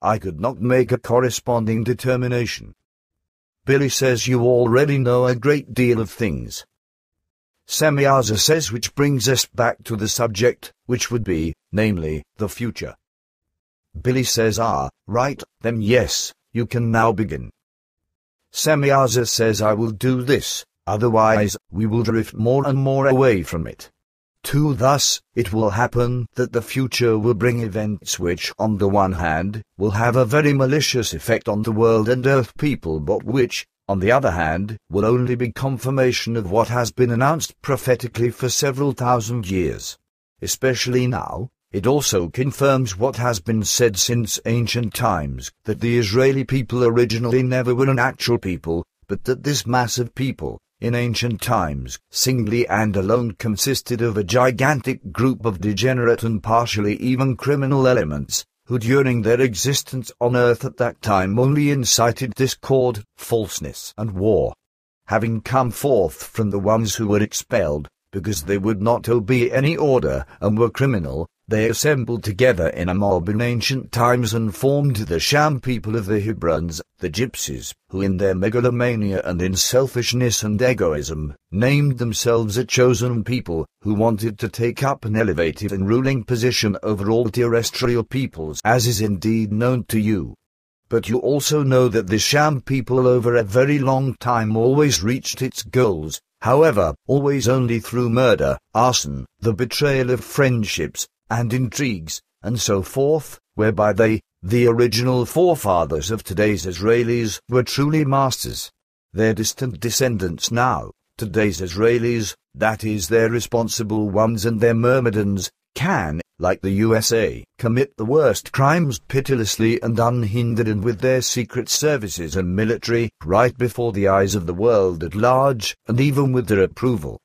I could not make a corresponding determination. Billy says you already know a great deal of things. Semyaza says, which brings us back to the subject, which would be, namely, the future. Billy says, right, then yes, you can now begin. Semyaza says, I will do this, otherwise, we will drift more and more away from it. Thus, it will happen that the future will bring events which, on the one hand, will have a very malicious effect on the world and earth people, but which, on the other hand, will only be confirmation of what has been announced prophetically for several thousand years. Especially now, it also confirms what has been said since ancient times, that the Israeli people originally never were an actual people, but that this massive people, in ancient times, singly and alone consisted of a gigantic group of degenerate and partially even criminal elements, who during their existence on earth at that time only incited discord, falseness and war. Having come forth from the ones who were expelled, because they would not obey any order and were criminal, they assembled together in a mob in ancient times and formed the sham people of the Hebrons, the Gypsies, who in their megalomania and in selfishness and egoism, named themselves a chosen people, who wanted to take up an elevated and ruling position over all terrestrial peoples, as is indeed known to you. But you also know that the sham people over a very long time always reached its goals, however, always only through murder, arson, the betrayal of friendships, and intrigues, and so forth, whereby they, the original forefathers of today's Israelis, were truly masters. Their distant descendants now, today's Israelis, that is their responsible ones and their myrmidons, can, like the USA, commit the worst crimes pitilessly and unhindered and with their secret services and military, right before the eyes of the world at large, and even with their approval.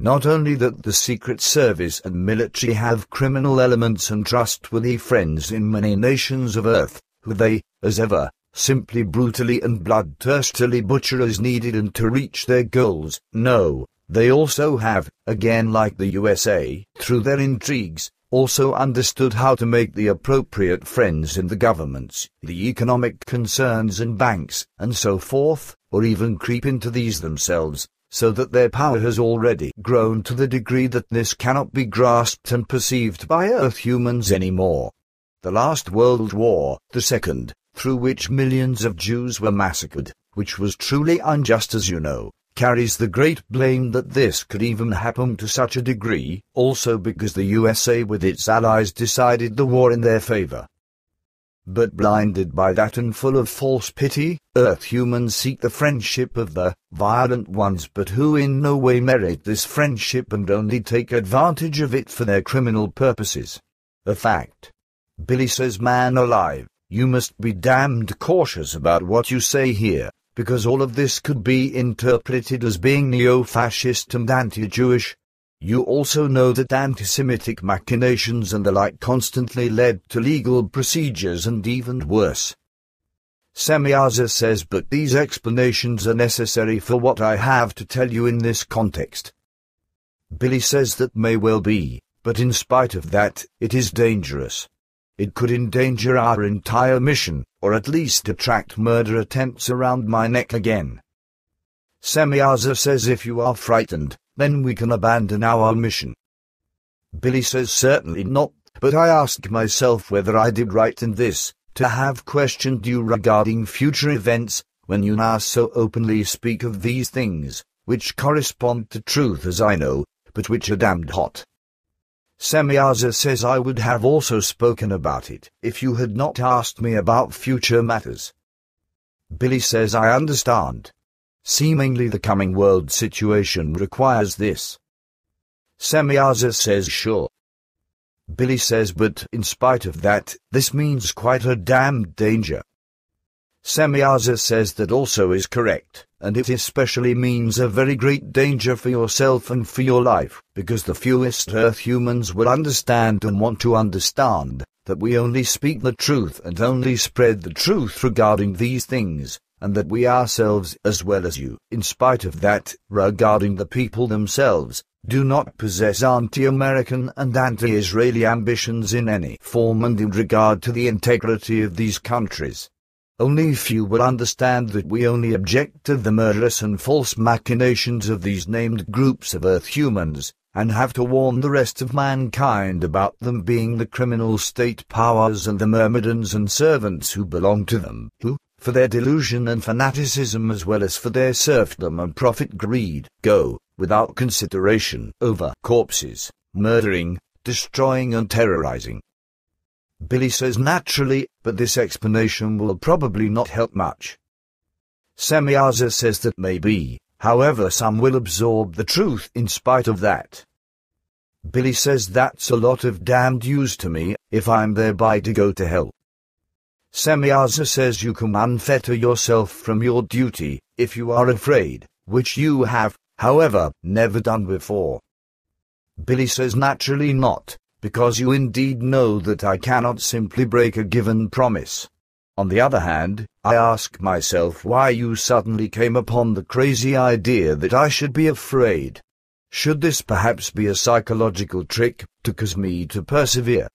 Not only that the Secret Service and military have criminal elements and trustworthy friends in many nations of earth, who they, as ever, simply brutally and bloodthirstily butcher as needed and to reach their goals. No, they also have, again like the USA, through their intrigues, also understood how to make the appropriate friends in the governments, the economic concerns and banks, and so forth, or even creep into these themselves, so that their power has already grown to the degree that this cannot be grasped and perceived by earth humans anymore. The last World War, the second, through which millions of Jews were massacred, which was truly unjust as you know, carries the great blame that this could even happen to such a degree, also because the USA with its allies decided the war in their favor. But blinded by that and full of false pity, earth humans seek the friendship of the violent ones, but who in no way merit this friendship and only take advantage of it for their criminal purposes. A fact. Billy says, man alive, you must be damned cautious about what you say here, because all of this could be interpreted as being neo-fascist and anti-Jewish. You also know that anti-Semitic machinations and the like constantly led to legal procedures and even worse. Semyaza says, but these explanations are necessary for what I have to tell you in this context. Billy says that may well be, but in spite of that, it is dangerous. It could endanger our entire mission, or at least attract murder attempts around my neck again. Semyaza says, if you are frightened, then we can abandon our mission. Billy says, certainly not, but I ask myself whether I did right in this, to have questioned you regarding future events, when you now so openly speak of these things, which correspond to truth as I know, but which are damned hot. Semyaza says, I would have also spoken about it, if you had not asked me about future matters. Billy says, I understand. Seemingly the coming world situation requires this. Semyaza says, sure. Billy says, but in spite of that, this means quite a damned danger. Semyaza says that also is correct, and it especially means a very great danger for yourself and for your life, because the fewest earth humans will understand and want to understand that we only speak the truth and only spread the truth regarding these things, and that we ourselves, as well as you, in spite of that, regarding the people themselves, do not possess anti-American and anti-Israeli ambitions in any form and in regard to the integrity of these countries. Only few will understand that we only object to the murderous and false machinations of these named groups of Earth humans, and have to warn the rest of mankind about them being the criminal state powers and the myrmidons and servants who belong to them, who, for their delusion and fanaticism as well as for their serfdom and profit greed, go, without consideration, over corpses, murdering, destroying and terrorizing. Billy says naturally, but this explanation will probably not help much. Semyaza says that maybe, however some will absorb the truth in spite of that. Billy says that's a lot of damned use to me, if I'm thereby to go to hell. Semyaza says you can unfetter yourself from your duty, if you are afraid, which you have, however, never done before. Billy says naturally not, because you indeed know that I cannot simply break a given promise. On the other hand, I ask myself why you suddenly came upon the crazy idea that I should be afraid. Should this perhaps be a psychological trick to cause me to persevere?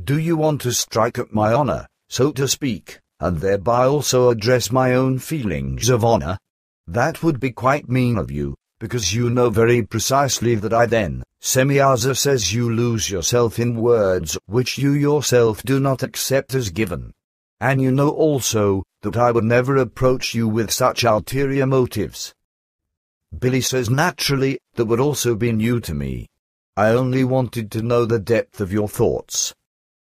Do you want to strike at my honor, so to speak, and thereby also address my own feelings of honor? That would be quite mean of you, because you know very precisely that I then, Semyaza says, you lose yourself in words which you yourself do not accept as given. And you know also that I would never approach you with such ulterior motives. Billy says naturally, that would also be new to me. I only wanted to know the depth of your thoughts.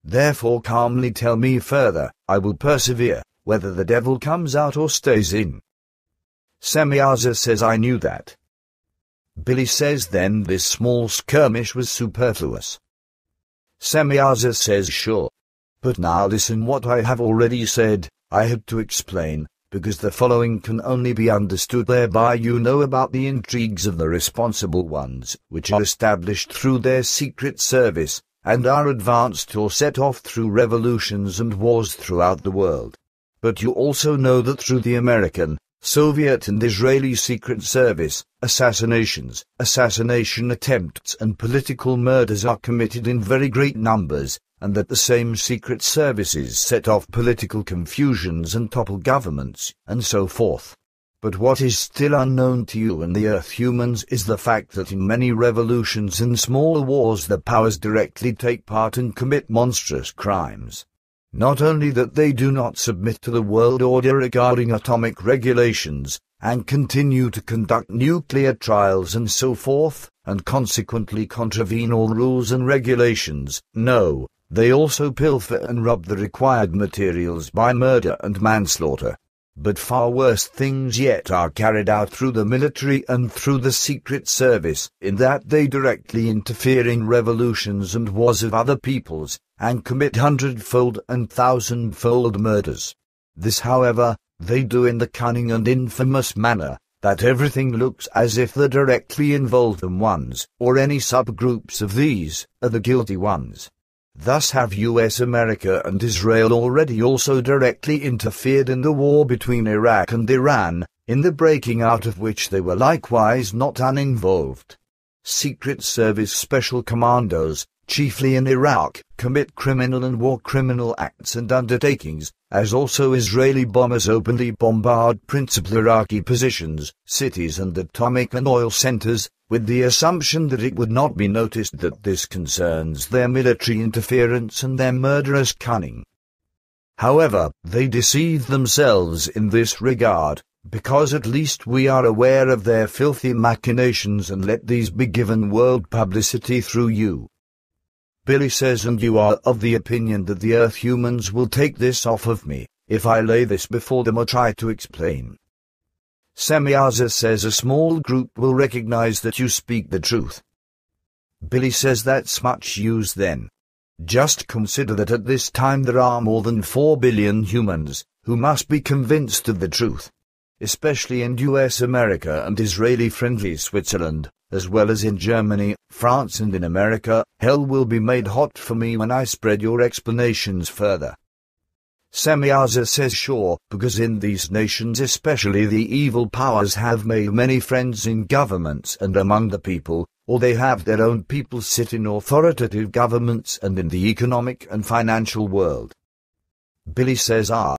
Therefore calmly tell me further, I will persevere, whether the devil comes out or stays in. Semyaza says I knew that. Billy says then this small skirmish was superfluous. Semyaza says sure. But now listen what I have already said, I had to explain, because the following can only be understood thereby you know about the intrigues of the responsible ones, which are established through their secret service, and are advanced or set off through revolutions and wars throughout the world. But you also know that through the American, Soviet and Israeli Secret Service, assassinations, assassination attempts and political murders are committed in very great numbers, and that the same secret services set off political confusions and topple governments, and so forth. But what is still unknown to you and the Earth humans is the fact that in many revolutions and smaller wars the powers directly take part and commit monstrous crimes. Not only that they do not submit to the world order regarding atomic regulations, and continue to conduct nuclear trials and so forth, and consequently contravene all rules and regulations, no, they also pilfer and rob the required materials by murder and manslaughter. But far worse things yet are carried out through the military and through the secret service, in that they directly interfere in revolutions and wars of other peoples, and commit hundredfold and thousandfold murders. This, however, they do in the cunning and infamous manner, that everything looks as if the directly involved ones, or any subgroups of these, are the guilty ones. Thus have US, America and Israel already also directly interfered in the war between Iraq and Iran, in the breaking out of which they were likewise not uninvolved. Secret Service special commandos, chiefly in Iraq, commit criminal and war criminal acts and undertakings, as also Israeli bombers openly bombard principal Iraqi positions, cities and atomic and oil centers, with the assumption that it would not be noticed that this concerns their military interference and their murderous cunning. However, they deceive themselves in this regard, because at least we are aware of their filthy machinations and let these be given world publicity through you. Billy says, and you are of the opinion that the Earth humans will take this off of me, if I lay this before them or try to explain. Semyaza says a small group will recognize that you speak the truth. Billy says that's much use then. Just consider that at this time there are more than 4 billion humans, who must be convinced of the truth. Especially in US, America and Israeli-friendly Switzerland, as well as in Germany, France and in America, hell will be made hot for me when I spread your explanations further. Semyaza says sure, because in these nations especially the evil powers have made many friends in governments and among the people, or they have their own people sit in authoritative governments and in the economic and financial world. Billy says,